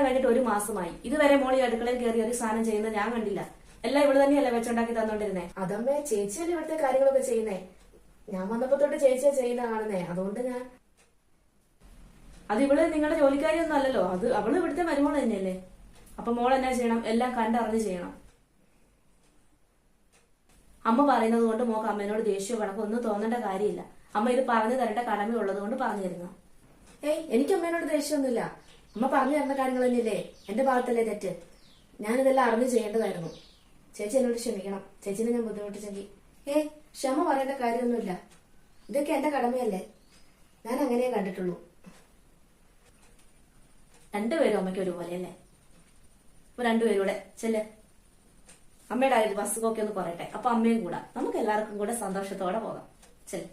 കഴിഞ്ഞിട്ട് 1 മാസമായി. ഇതുവരെ മോളി അടുക്കളയിൽ കയറി ഒരു സാധനം ചെയ്യുന്നത് ഞാൻ കണ്ടില്ല. എല്ലാം ഇവിടെ തന്നെയല്ലേ വെച്ചുണ്ടാക്കി തന്നോണ്ടിരുന്നേ. അതമ്മേ, ചേച്ചിയല്ലേ ഇവിടുത്തെ കാര്യങ്ങളൊക്കെ ചെയ്യുന്നേ. ഞാൻ വന്നപ്പോ തൊട്ട് ചേച്ചിയാ ചെയ്യുന്ന കാണുന്നേ. അതുകൊണ്ട് ഞാൻ അത് ഇവള് നിങ്ങളുടെ ജോലിക്കാരിയൊന്നും അല്ലല്ലോ. അത് അവള് ഇവിടുത്തെ മരുമോള് തന്നെയല്ലേ. അപ്പൊ മോൾ എന്നാ ചെയ്യണം? എല്ലാം കണ്ടറിഞ്ഞ് ചെയ്യണം. അമ്മ പറയുന്നത് കൊണ്ട് മോക്ക് അമ്മേനോട് ദേഷ്യമോ കണക്കോ ഒന്നും തോന്നേണ്ട കാര്യമില്ല. അമ്മ ഇത് പറഞ്ഞു തരേണ്ട കടമയുള്ളത് കൊണ്ട് പറഞ്ഞു തരുന്നു. ഏയ്, എനിക്ക് അമ്മേനോട് ദേഷ്യമൊന്നുമില്ല. അമ്മ പറഞ്ഞു തരുന്ന കാര്യങ്ങൾ തന്നെയല്ലേ. എന്റെ ഭാഗത്തല്ലേ തെറ്റ്. ഞാനിതെല്ലാം അറിഞ്ഞ് ചെയ്യേണ്ടതായിരുന്നു. ചേച്ചി എന്നോട് ക്ഷമിക്കണം. ചേച്ചിനെ ഞാൻ ബുദ്ധിമുട്ടിച്ചെങ്കിൽ. ഏയ്, ക്ഷമ പറയേണ്ട കാര്യമൊന്നുമില്ല. ഇതൊക്കെ എന്റെ കടമയല്ലേ. ഞാൻ അങ്ങനെയേ കണ്ടിട്ടുള്ളൂ. രണ്ടുപേരും അമ്മയ്ക്ക് ഒരുപോലെയല്ലേ. അപ്പൊ രണ്ടുപേരും കൂടെ ചെല്ല്. അമ്മയുടെ അസുഖമൊക്കെ ഒന്ന് കുറയട്ടെ. അപ്പൊ അമ്മയും കൂടെ നമുക്ക് എല്ലാവർക്കും കൂടെ സന്തോഷത്തോടെ പോകാം. ചെല്ല്.